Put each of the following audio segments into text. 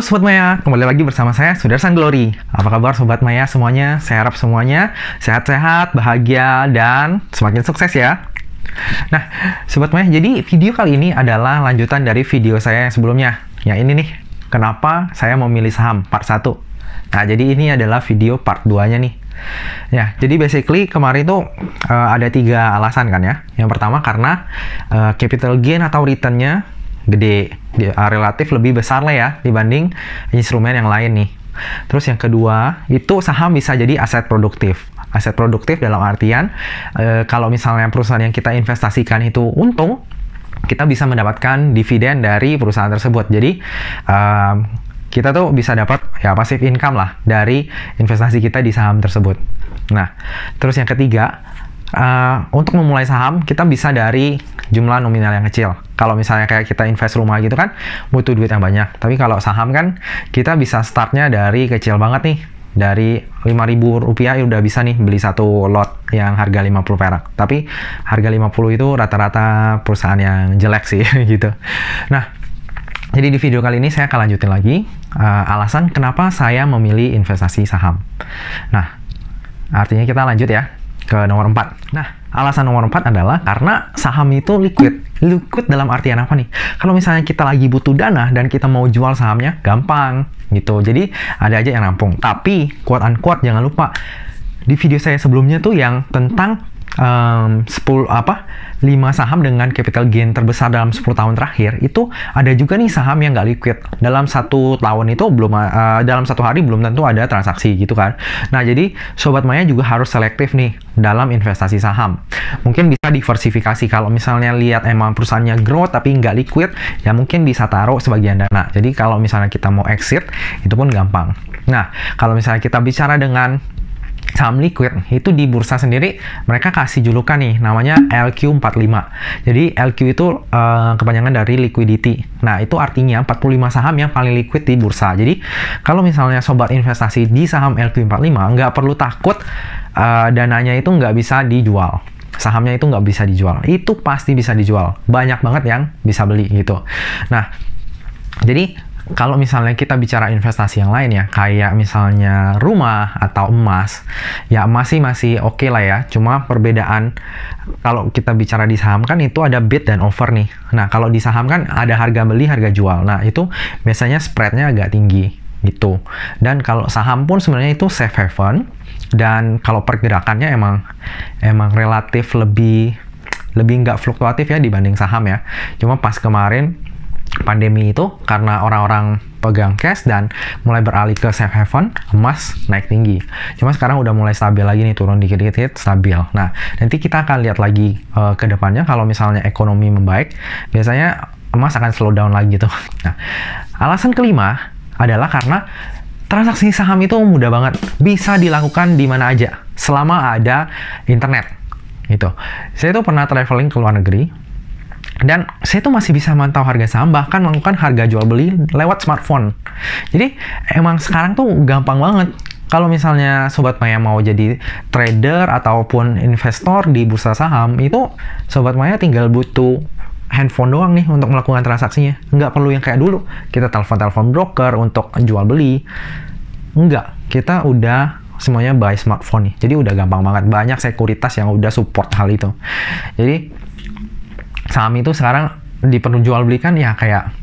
Halo Sobat Maya, kembali lagi bersama saya Sudarsan Glory. Apa kabar Sobat Maya semuanya? Saya harap semuanya sehat-sehat, bahagia, dan semakin sukses ya. Nah, Sobat Maya, jadi video kali ini adalah lanjutan dari video saya yang sebelumnya. Yang ini nih, kenapa saya memilih saham part 1. Nah, jadi ini adalah video part 2-nya nih. Ya, jadi basically kemarin tuh ada 3 alasan kan ya. Yang pertama karena capital gain atau return-nya gede, relatif lebih besar lah ya dibanding instrumen yang lain nih. Terus yang kedua, itu saham bisa jadi aset produktif. Aset produktif dalam artian kalau misalnya perusahaan yang kita investasikan itu untung, kita bisa mendapatkan dividen dari perusahaan tersebut. Jadi kita tuh bisa dapat ya passive income lah dari investasi kita di saham tersebut. Nah, terus yang ketiga, untuk memulai saham kita bisa dari jumlah nominal yang kecil. Kalau misalnya kayak kita invest rumah gitu kan butuh duit yang banyak. Tapi kalau saham kan kita bisa startnya dari kecil banget nih. Dari Rp5.000 ya udah bisa nih beli satu lot yang harga 50 perak. Tapi harga 50 itu rata-rata perusahaan yang jelek sih gitu. Nah, jadi di video kali ini saya akan lanjutin lagi alasan kenapa saya memilih investasi saham. Nah, artinya kita lanjut ya ke nomor 4. Nah, alasan nomor 4 adalah karena saham itu liquid. Liquid dalam artian apa nih? Kalau misalnya kita lagi butuh dana dan kita mau jual sahamnya, gampang gitu. Jadi ada aja yang nampung. Tapi quote unquote jangan lupa di video saya sebelumnya tuh yang tentang 5 saham dengan capital gain terbesar dalam 10 tahun terakhir, itu ada juga nih saham yang nggak liquid. Dalam 1 tahun itu belum dalam 1 hari belum tentu ada transaksi gitu kan. Nah, jadi Sobat Maya juga harus selektif nih dalam investasi saham. Mungkin bisa diversifikasi. Kalau misalnya lihat emang perusahaannya growth tapi nggak liquid, ya mungkin bisa taruh sebagian dana. Jadi kalau misalnya kita mau exit, itu pun gampang. Nah, kalau misalnya kita bicara dengan saham liquid, itu di bursa sendiri mereka kasih julukan nih namanya LQ45. Jadi LQ itu kepanjangan dari liquidity. Nah, itu artinya 45 saham yang paling liquid di bursa. Jadi kalau misalnya sobat investasi di saham LQ45, nggak perlu takut dananya itu nggak bisa dijual. Sahamnya itu nggak bisa dijual. Itu pasti bisa dijual. Banyak banget yang bisa beli gitu. Nah, jadi kalau misalnya kita bicara investasi yang lain ya, kayak misalnya rumah atau emas, ya emas sih masih oke lah ya. Cuma perbedaan kalau kita bicara di saham kan itu ada bid dan offer nih. Nah, kalau di saham kan ada harga beli, harga jual. Nah, itu biasanya spreadnya agak tinggi gitu. Dan kalau saham pun sebenarnya itu safe haven. Dan kalau pergerakannya emang relatif lebih nggak fluktuatif ya dibanding saham ya. Cuma pas kemarin pandemi itu karena orang-orang pegang cash dan mulai beralih ke safe haven, emas naik tinggi. Cuma sekarang udah mulai stabil lagi nih, turun dikit-dikit stabil. Nah, nanti kita akan lihat lagi ke depannya kalau misalnya ekonomi membaik, biasanya emas akan slow down lagi gitu. Nah, alasan kelima adalah karena transaksi saham itu mudah banget, bisa dilakukan di mana aja selama ada internet gitu. Saya tuh pernah traveling ke luar negeri dan saya tuh masih bisa mantau harga saham, bahkan melakukan harga jual beli lewat smartphone. Jadi emang sekarang tuh gampang banget. Kalau misalnya Sobat Maya mau jadi trader ataupun investor di bursa saham, itu Sobat Maya tinggal butuh handphone doang nih untuk melakukan transaksinya. Nggak perlu yang kayak dulu, kita telepon broker untuk jual beli. Enggak, kita udah semuanya by smartphone nih. Jadi udah gampang banget. Banyak sekuritas yang udah support hal itu. Jadi saham itu sekarang diperjualbelikan ya kayak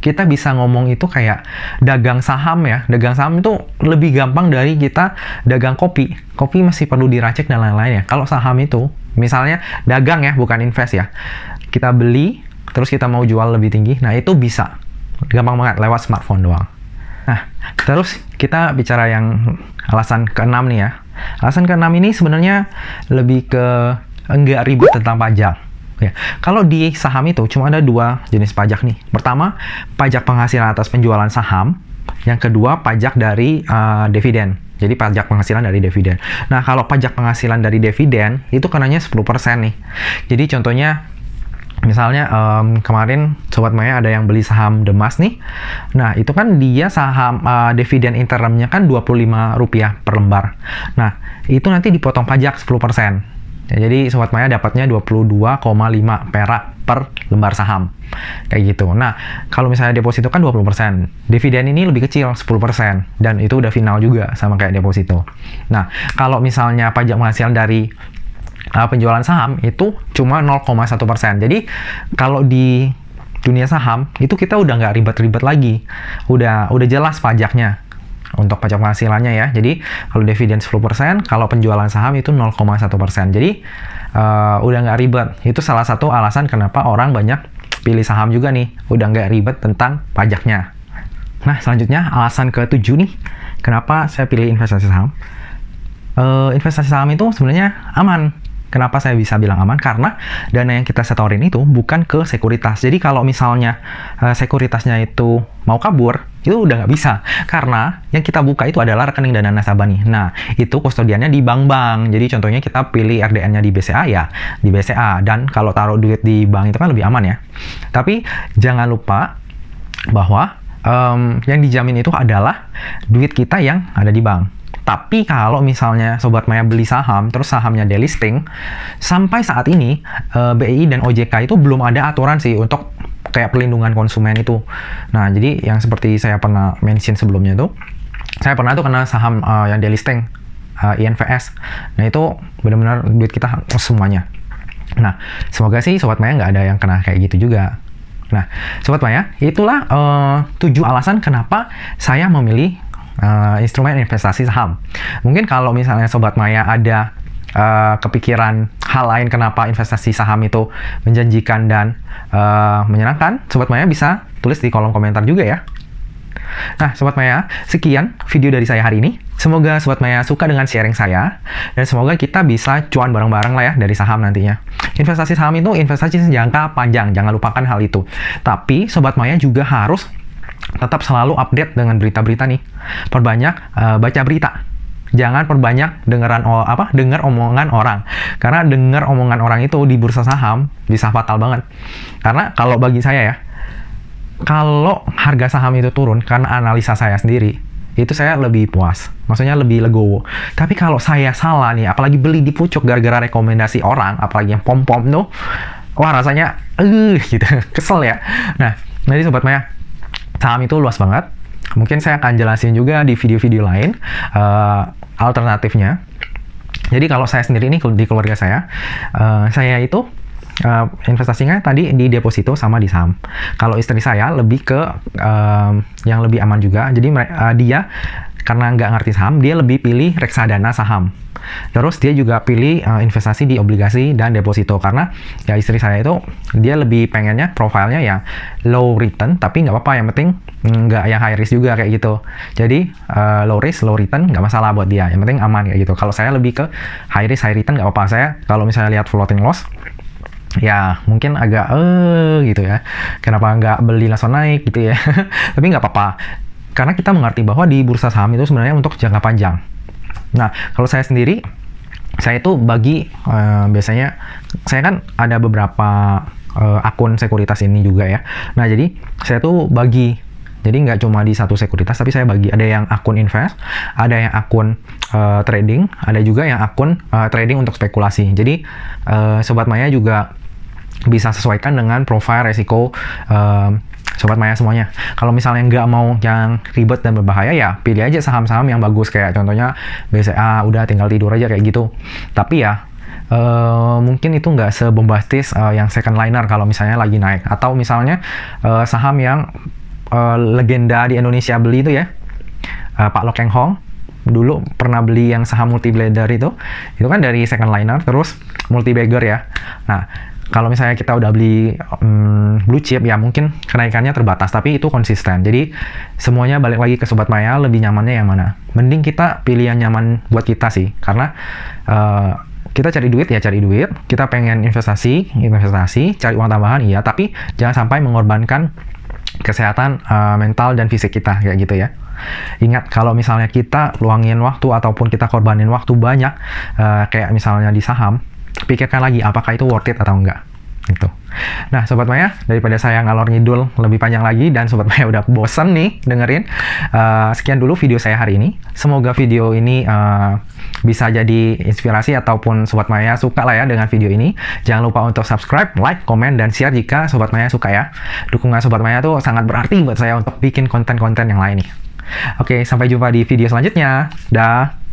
kita bisa ngomong itu kayak dagang saham ya. Dagang saham itu lebih gampang dari kita dagang kopi. Kopi masih perlu diracik dan lain-lain ya. Kalau saham itu misalnya dagang ya, bukan invest ya. Kita beli, terus kita mau jual lebih tinggi. Nah, itu bisa. Gampang banget lewat smartphone doang. Nah, terus kita bicara yang alasan keenam nih ya. Alasan keenam ini sebenarnya lebih ke enggak ribet tentang pajak. Ya, kalau di saham itu cuma ada 2 jenis pajak nih. Pertama, pajak penghasilan atas penjualan saham. Yang kedua, pajak dari dividen. Jadi pajak penghasilan dari dividen. Nah, kalau pajak penghasilan dari dividen itu kenanya 10% nih. Jadi contohnya misalnya kemarin Sobat Maya ada yang beli saham Demas nih. Nah, itu kan dia saham dividen interimnya kan Rp25 per lembar. Nah, itu nanti dipotong pajak 10%. Ya, jadi Sobat Maya dapatnya 22,5 perak per lembar saham. Kayak gitu. Nah, kalau misalnya deposito kan 20%. Dividen ini lebih kecil, 10%. Dan itu udah final juga sama kayak deposito. Nah, kalau misalnya pajak penghasilan dari penjualan saham itu cuma 0,1%. Jadi, kalau di dunia saham, itu kita udah nggak ribet-ribet lagi. Udah jelas pajaknya. Untuk pajak penghasilannya ya. Jadi kalau dividen 10%, kalau penjualan saham itu 0,1%. Jadi udah nggak ribet. Itu salah satu alasan kenapa orang banyak pilih saham juga nih. Udah nggak ribet tentang pajaknya. Nah, selanjutnya alasan ke-7 nih. Kenapa saya pilih investasi saham? Investasi saham itu sebenarnya aman. Kenapa saya bisa bilang aman? Karena dana yang kita setorin itu bukan ke sekuritas. Jadi kalau misalnya sekuritasnya itu mau kabur, itu udah nggak bisa. Karena yang kita buka itu adalah rekening dana nasabah nih. Nah, itu kustodiannya di bank-bank. Jadi contohnya kita pilih RDN-nya di BCA ya, di BCA. Dan kalau taruh duit di bank itu kan lebih aman ya. Tapi jangan lupa bahwa yang dijamin itu adalah duit kita yang ada di bank. Tapi kalau misalnya Sobat Maya beli saham, terus sahamnya delisting, sampai saat ini BI dan OJK itu belum ada aturan sih untuk kayak perlindungan konsumen itu. Nah, jadi yang seperti saya pernah mention sebelumnya itu, saya pernah tuh kena saham yang delisting, INVS. Nah, itu benar-benar duit kita semuanya. Nah, semoga sih Sobat Maya nggak ada yang kena kayak gitu juga. Nah, Sobat Maya, itulah 7 alasan kenapa saya memilih instrumen investasi saham. Mungkin kalau misalnya Sobat Maya ada kepikiran hal lain kenapa investasi saham itu menjanjikan dan menyenangkan, Sobat Maya bisa tulis di kolom komentar juga ya. Nah, Sobat Maya, sekian video dari saya hari ini. Semoga Sobat Maya suka dengan sharing saya, dan semoga kita bisa cuan bareng-bareng lah ya dari saham nantinya. Investasi saham itu investasi jangka panjang, jangan lupakan hal itu. Tapi Sobat Maya juga harus tetap selalu update dengan berita-berita nih. Perbanyak baca berita. Jangan perbanyak dengar omongan orang. Karena dengar omongan orang itu di bursa saham bisa fatal banget. Karena kalau bagi saya ya, kalau harga saham itu turun karena analisa saya sendiri, itu saya lebih puas. Maksudnya lebih legowo. Tapi kalau saya salah nih, apalagi beli di pucuk gara-gara rekomendasi orang, apalagi yang pom-pom tuh, wah rasanya gitu. Kesel ya. Nah, jadi Sobat Maya, saham itu luas banget. Mungkin saya akan jelasin juga di video-video lain alternatifnya. Jadi kalau saya sendiri ini di keluarga saya itu investasinya tadi di deposito sama di saham. Kalau istri saya lebih ke yang lebih aman juga. Jadi dia karena nggak ngerti saham, dia lebih pilih reksadana saham. Terus dia juga pilih investasi di obligasi dan deposito, karena ya istri saya itu dia lebih pengennya profilnya yang low return, tapi nggak apa-apa, yang penting nggak yang high risk juga kayak gitu. Jadi low risk low return nggak masalah buat dia, yang penting aman kayak gitu. Kalau saya lebih ke high risk high return nggak apa-apa. Saya kalau misalnya lihat floating loss ya mungkin agak gitu ya, kenapa nggak beli langsung naik gitu ya. Tapi nggak apa-apa, karena kita mengerti bahwa di bursa saham itu sebenarnya untuk jangka panjang. Nah, kalau saya sendiri, saya itu bagi biasanya, saya kan ada beberapa akun sekuritas ini juga ya. Nah, jadi saya tuh bagi, jadi nggak cuma di satu sekuritas, tapi saya bagi. Ada yang akun invest, ada yang akun trading, ada juga yang akun trading untuk spekulasi. Jadi, Sobat Maya juga bisa sesuaikan dengan profil resiko Sobat Maya semuanya. Kalau misalnya nggak mau yang ribet dan berbahaya, ya pilih aja saham-saham yang bagus, kayak contohnya BCA, udah tinggal tidur aja kayak gitu. Tapi ya mungkin itu nggak sebombastis yang second liner kalau misalnya lagi naik. Atau misalnya saham yang legenda di Indonesia beli itu ya, Pak Lo Keng Hong dulu pernah beli yang saham multi-bladder itu kan dari second liner terus multi-bagger ya. Nah, kalau misalnya kita udah beli blue chip, ya mungkin kenaikannya terbatas, tapi itu konsisten. Jadi semuanya balik lagi ke Sobat Maya, lebih nyamannya yang mana. Mending kita pilih yang nyaman buat kita sih, karena kita cari duit ya cari duit, kita pengen investasi, cari uang tambahan iya, tapi jangan sampai mengorbankan kesehatan mental dan fisik kita kayak gitu ya. Ingat, kalau misalnya kita luangin waktu ataupun kita korbanin waktu banyak kayak misalnya di saham, pikirkan lagi apakah itu worth it atau enggak. gitu. Nah, Sobat Maya, daripada saya ngalor ngidul lebih panjang lagi dan Sobat Maya udah bosan nih dengerin, sekian dulu video saya hari ini. Semoga video ini bisa jadi inspirasi ataupun Sobat Maya suka lah ya dengan video ini. Jangan lupa untuk subscribe, like, komen, dan share jika Sobat Maya suka ya. Dukungan Sobat Maya tuh sangat berarti buat saya untuk bikin konten-konten yang lain nih. Oke, sampai jumpa di video selanjutnya. Dah.